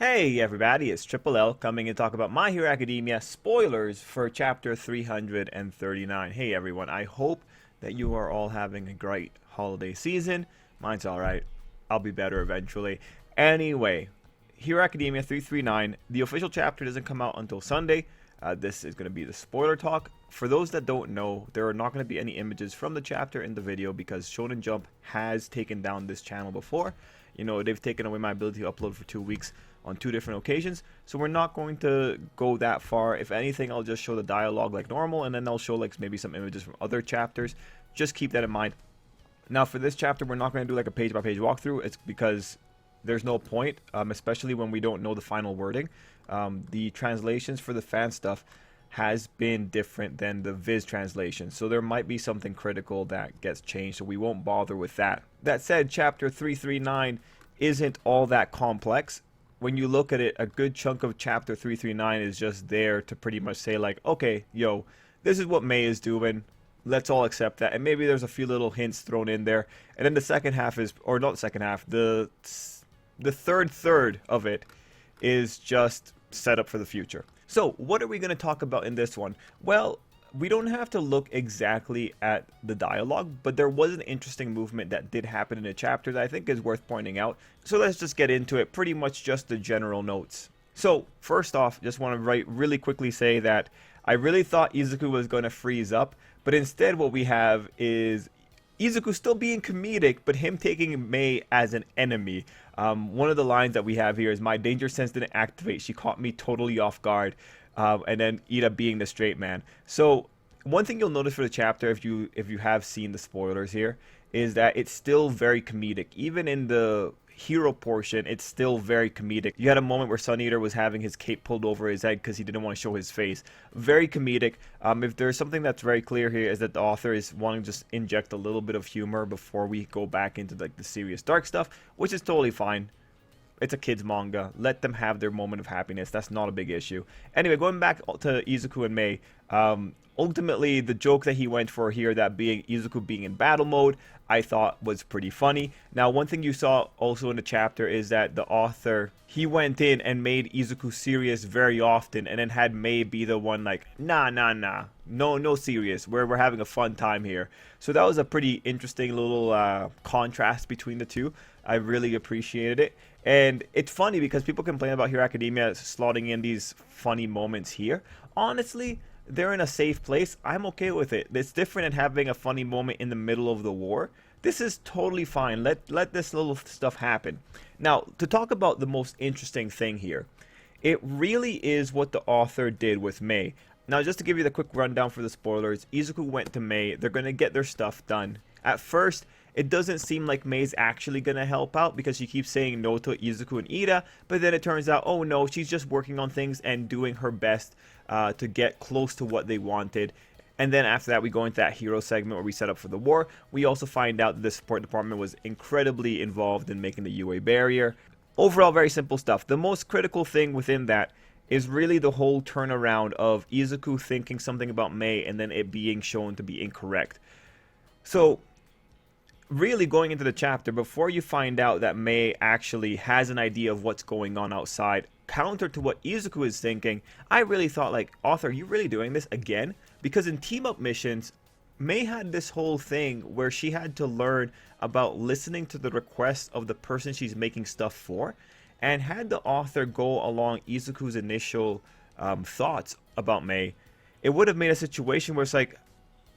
Hey everybody, it's Tripl-L coming in to talk about My Hero Academia spoilers for chapter 339. Hey everyone, I hope that you are all having a great holiday season. Mine's alright. I'll be better eventually. Anyway, Hero Academia 339, the official chapter doesn't come out until Sunday. This is going to be the spoiler talk. For those that don't know, there are not going to be any images from the chapter in the video because Shonen Jump has taken down this channel before. You know, they've taken away my ability to upload for 2 weeks on 2 different occasions, so we're not going to go that far. If anything, I'll just show the dialogue like normal, and then I'll show like maybe some images from other chapters. Just keep that in mind. Now for this chapter, we're not going to do like a page by page walkthrough. It's because there's no point, especially when we don't know the final wording. The translations for the fan stuff has been different than the Viz translation, so there might be something critical that gets changed, so we won't bother with that. That said, chapter 339 isn't all that complex. When you look at it, a good chunk of chapter 339 is just there to pretty much say like, okay, yo, this is what May is doing. Let's all accept that. And maybe there's a few little hints thrown in there. And then the second half is, or not the second half, the third of it is just set up for the future. So what are we going to talk about in this one? Well, we don't have to look exactly at the dialogue, but there was an interesting movement that did happen in a chapter that I think is worth pointing out. So let's just get into it, pretty much just the general notes. So first off, just want to really quickly say that I really thought Izuku was going to freeze up, but instead what we have is Izuku still being comedic, but him taking Mei as an enemy. One of the lines that we have here is, "My danger sense didn't activate. She caught me totally off guard." And then Ida being the straight man. So one thing you'll notice for the chapter, if you have seen the spoilers here, is that it's still very comedic. Even in the hero portion, it's still very comedic. You had a moment where Sun Eater was having his cape pulled over his head because he didn't want to show his face. Very comedic. If there's something that's very clear here, is that the author is wanting to just inject a little bit of humor before we go back into like the serious dark stuff, which is totally fine. It's a kid's manga. Let them have their moment of happiness. That's not a big issue. Anyway, going back to Izuku and Mei, ultimately the joke that he went for here, that being Izuku being in battle mode, I thought was pretty funny. Now, one thing you saw also in the chapter is that the author, he went in and made Izuku serious very often, and then had Mei be the one like, nah, no serious, we're having a fun time here. So that was a pretty interesting little contrast between the two. I really appreciated it. And it's funny because people complain about Hero Academia slotting in these funny moments here. Honestly, they're in a safe place. I'm okay with it. It's different than having a funny moment in the middle of the war. This is totally fine. Let this little stuff happen. Now, to talk about the most interesting thing here, it really is what the author did with Mei. Now, just to give you the quick rundown for the spoilers, Izuku went to Mei. They're going to get their stuff done. At first, it doesn't seem like Mei's actually going to help out because she keeps saying no to Izuku and Ida, but then it turns out, oh no, she's just working on things and doing her best to get close to what they wanted. And then after that, we go into that hero segment where we set up for the war. We also find out that the support department was incredibly involved in making the UA barrier. Overall, very simple stuff. The most critical thing within that is really the whole turnaround of Izuku thinking something about Mei and then it being shown to be incorrect. So really going into the chapter, before you find out that Mei actually has an idea of what's going on outside, counter to what Izuku is thinking, I really thought like, author, are you really doing this again? Because in team up missions, Mei had this whole thing where she had to learn about listening to the requests of the person she's making stuff for, and had the author go along Izuku's initial thoughts about Mei, it would have made a situation where it's like,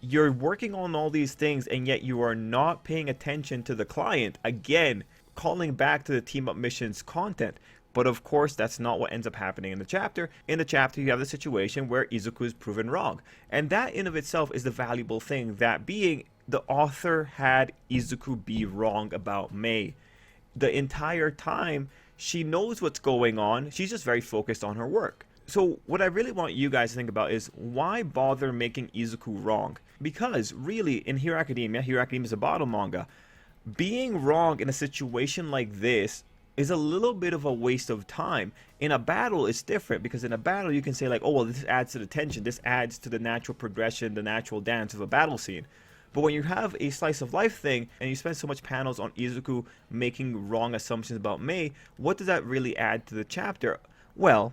you're working on all these things and yet you are not paying attention to the client. Again, calling back to the team up missions content. But of course, that's not what ends up happening in the chapter. In the chapter, you have the situation where Izuku is proven wrong. And that in of itself is the valuable thing, that being the author had Izuku be wrong about Mei. The entire time, she knows what's going on. She's just very focused on her work. So what I really want you guys to think about is, why bother making Izuku wrong? Because really, in Hero Academia is a battle manga. Being wrong in a situation like this is a little bit of a waste of time. In a battle, it's different, because in a battle, you can say like, oh, well, this adds to the tension. This adds to the natural progression, the natural dance of a battle scene. But when you have a slice of life thing and you spend so much panels on Izuku making wrong assumptions about Mei, what does that really add to the chapter? Well,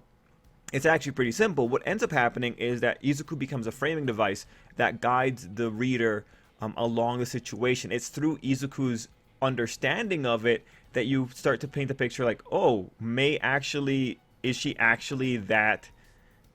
it's actually pretty simple. What ends up happening is that Izuku becomes a framing device that guides the reader along the situation. It's through Izuku's understanding of it that you start to paint the picture like, oh, Mei actually, is she actually that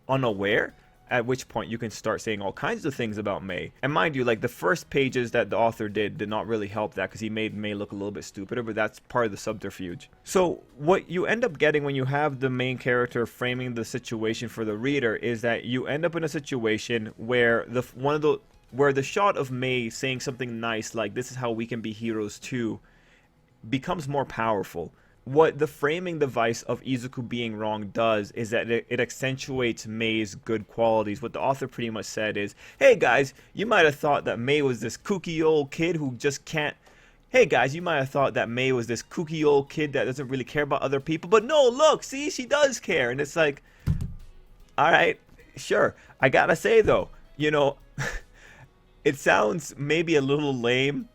unaware? At which point you can start saying all kinds of things about Mei. And mind you, like the first pages that the author did not really help that, because he made Mei look a little bit stupider, but that's part of the subterfuge. So what you end up getting when you have the main character framing the situation for the reader is that you end up in a situation where the shot of Mei saying something nice like, this is how we can be heroes too, becomes more powerful. What the framing device of Izuku being wrong does is that it accentuates Mei's good qualities. What the author pretty much said is, hey guys, you might have thought that Mei was this kooky old kid who just can't... Hey guys, you might have thought that Mei was this kooky old kid that doesn't really care about other people, but no, look, see, she does care. And it's like, alright, sure. I gotta say though, you know, it sounds maybe a little lame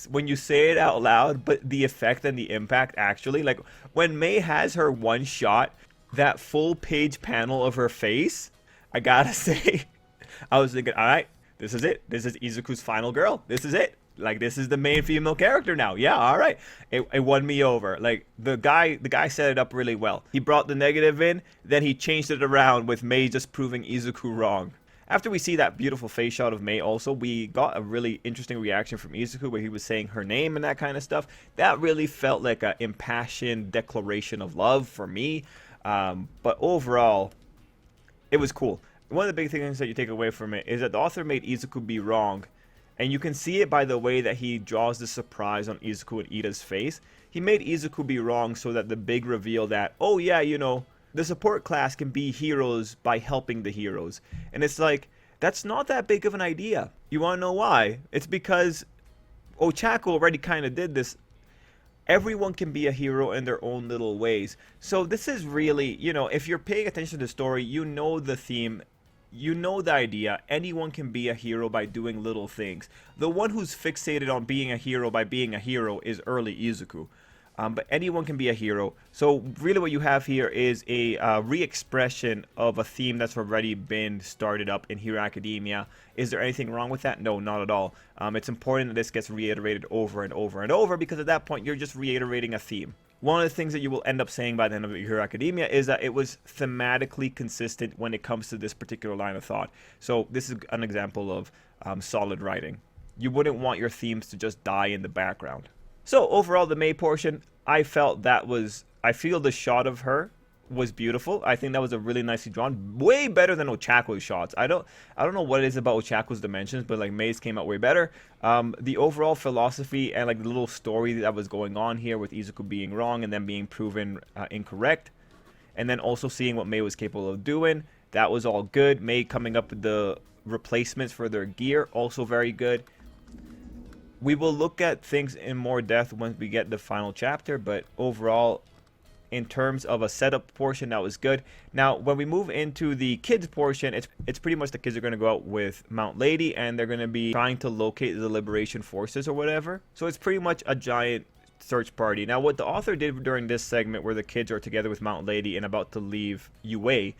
when you say it out loud, but the effect and the impact actually, like when Mei has her one shot, that full page panel of her face, I gotta say, I was thinking, all right, this is it. This is Izuku's final girl. This is it. Like, this is the main female character now. Yeah, all right. It won me over. Like, the guy set it up really well. He brought the negative in, then he changed it around with Mei just proving Izuku wrong. After we see that beautiful face shot of Mei also, we got a really interesting reaction from Izuku where he was saying her name and that kind of stuff. That really felt like an impassioned declaration of love for me. But overall, it was cool. One of the big things that you take away from it is that the author made Izuku be wrong. And you can see it by the way that he draws the surprise on Izuku and Ida's face. He made Izuku be wrong so that the big reveal that, oh yeah, you know, the support class can be heroes by helping the heroes. And it's like, that's not that big of an idea. You want to know why? It's because Ochaku already kind of did this. Everyone can be a hero in their own little ways. So this is really, you know, if you're paying attention to the story, you know the theme, you know the idea. Anyone can be a hero by doing little things. The one who's fixated on being a hero by being a hero is early Izuku. But anyone can be a hero. So really what you have here is a re-expression of a theme that's already been started up in Hero Academia. Is there anything wrong with that? No, not at all. It's important that this gets reiterated over and over and over, because at that point you're just reiterating a theme. One of the things that you will end up saying by the end of Hero Academia is that it was thematically consistent when it comes to this particular line of thought. So this is an example of solid writing. You wouldn't want your themes to just die in the background. So overall, the Mei portion, I feel the shot of her was beautiful. I think that was a really nicely drawn, way better than Ochako's shots. I don't know what it is about Ochako's dimensions, but like Mei's came out way better. The overall philosophy and like the little story that was going on here with Izuku being wrong and then being proven incorrect, and then also seeing what Mei was capable of doing, that was all good. Mei coming up with the replacements for their gear, also very good. We will look at things in more depth once we get the final chapter, but overall, in terms of a setup portion, that was good. Now, when we move into the kids portion, it's pretty much the kids are going to go out with Mount Lady, and they're going to be trying to locate the Liberation Forces or whatever. So it's pretty much a giant search party. Now, what the author did during this segment, where the kids are together with Mount Lady and about to leave UA,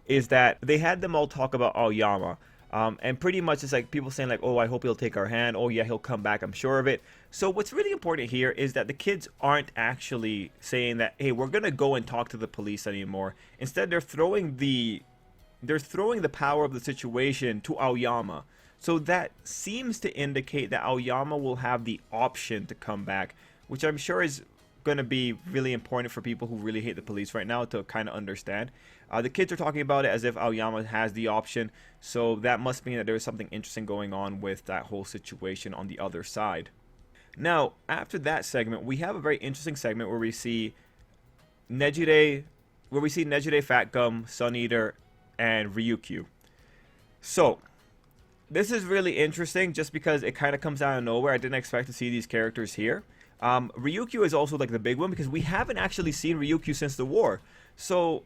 is that they had them all talk about Aoyama. And pretty much it's like people saying like, oh, I hope he'll take our hand. Oh, yeah, he'll come back. I'm sure of it. So what's really important here is that the kids aren't actually saying that, hey, we're going to go and talk to the police anymore. Instead, they're throwing the power of the situation to Aoyama. So that seems to indicate that Aoyama will have the option to come back, which I'm sure is going to be really important for people who really hate the police right now to kind of understand. The kids are talking about it as if Aoyama has the option, so that must mean that there's something interesting going on with that whole situation on the other side. Now, after that segment, we have a very interesting segment where we see Nejire, Fat Gum, Sun Eater, and Ryukyu. So, this is really interesting just because it kind of comes out of nowhere. I didn't expect to see these characters here. Ryukyu is also like the big one because we haven't actually seen Ryukyu since the war. So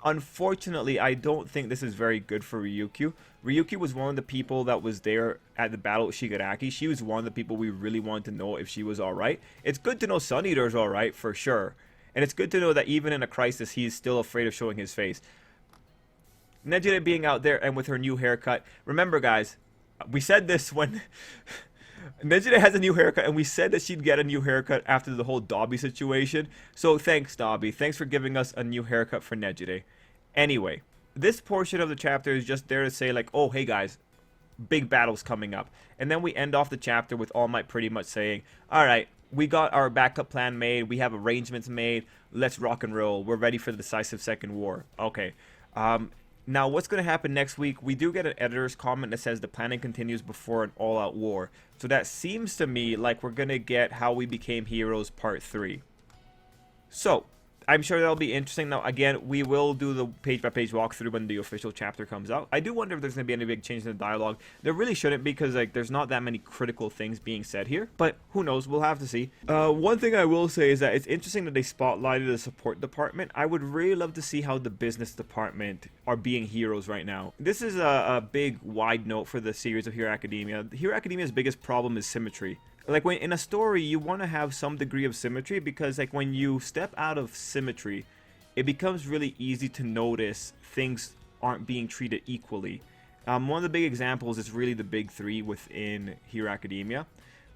Unfortunately, I don't think this is very good for Ryukyu. Ryukyu was one of the people that was there at the battle with Shigaraki. She was one of the people we really wanted to know if she was alright. It's good to know Sun Eater's alright, for sure. And it's good to know that even in a crisis, he's still afraid of showing his face. Nejire being out there and with her new haircut. Remember, guys, we said this when... Nejire has a new haircut, and we said that she'd get a new haircut after the whole Dobby situation. So thanks, Dobby. Thanks for giving us a new haircut for Nejire. Anyway, this portion of the chapter is just there to say, like, oh, hey, guys, big battle's coming up. And then we end off the chapter with All Might pretty much saying, all right, we got our backup plan made. We have arrangements made. Let's rock and roll. We're ready for the decisive second war. Okay. Now, what's going to happen next week? We do get an editor's comment that says the planning continues before an all-out war. So that seems to me like we're going to get How We Became Heroes Part 3. So, I'm sure that'll be interesting. Now, again, we will do the page-by-page walkthrough when the official chapter comes out. I do wonder if there's going to be any big change in the dialogue. There really shouldn't, because like there's not that many critical things being said here. But who knows? We'll have to see. One thing I will say is that it's interesting that they spotlighted the support department. I would really love to see how the business department are being heroes right now. This is a big, wide note for the series of Hero Academia. Hero Academia's biggest problem is symmetry. Like, when in a story, you want to have some degree of symmetry, because like when you step out of symmetry, it becomes really easy to notice things aren't being treated equally. One of the big examples is really the big three within Hero Academia.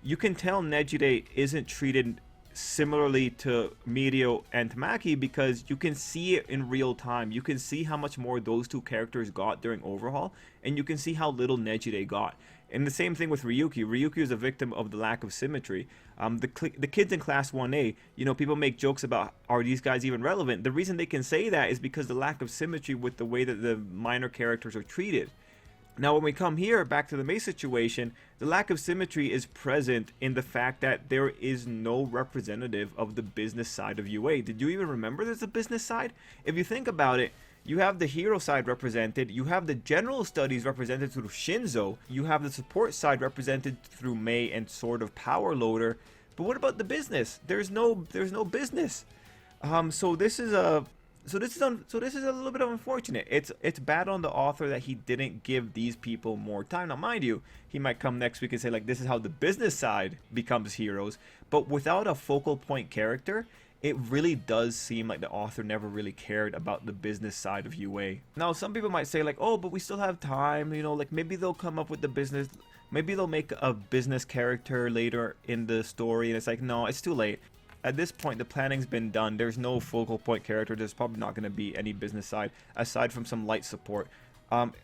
You can tell Nejire isn't treated similarly to Mirio and Tamaki because you can see it in real time. You can see how much more those two characters got during Overhaul, and you can see how little Nejire got. And the same thing with Ryukyu. Ryukyu is a victim of the lack of symmetry. The kids in Class 1A, you know, people make jokes about, are these guys even relevant? The reason they can say that is because the lack of symmetry with the way that the minor characters are treated. Now, when we come here, back to the Mei situation, the lack of symmetry is present in the fact that there is no representative of the business side of UA. Did you even remember there's a business side? If you think about it, you have the hero side represented, you have the general studies represented through Shinzo, you have the support side represented through Mei and sort of Power Loader, but what about the business? There's no business. So this is a little bit of unfortunate. It's bad on the author that he didn't give these people more time. Now, mind you, he might come next week and say, like, this is how the business side becomes heroes, but without a focal point character, it really does seem like the author never really cared about the business side of UA. Now, some people might say, like, oh, but we still have time, you know, like maybe they'll come up with the business, maybe they'll make a business character later in the story, and it's like, no, it's too late. At this point, the planning's been done. There's no focal point character. There's probably not going to be any business side aside from some light support.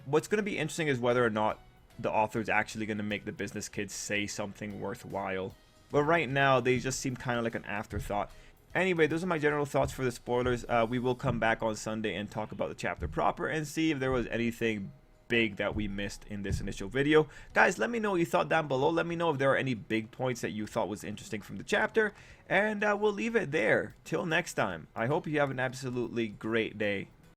What's going to be interesting is whether or not the author is actually going to make the business kids say something worthwhile. But right now, they just seem kind of like an afterthought. Anyway, those are my general thoughts for the spoilers. We will come back on Sunday and talk about the chapter proper and see if there was anything big that we missed in this initial video. Guys, let me know what you thought down below. Let me know if there are any big points that you thought was interesting from the chapter. And we'll leave it there. Till next time, I hope you have an absolutely great day.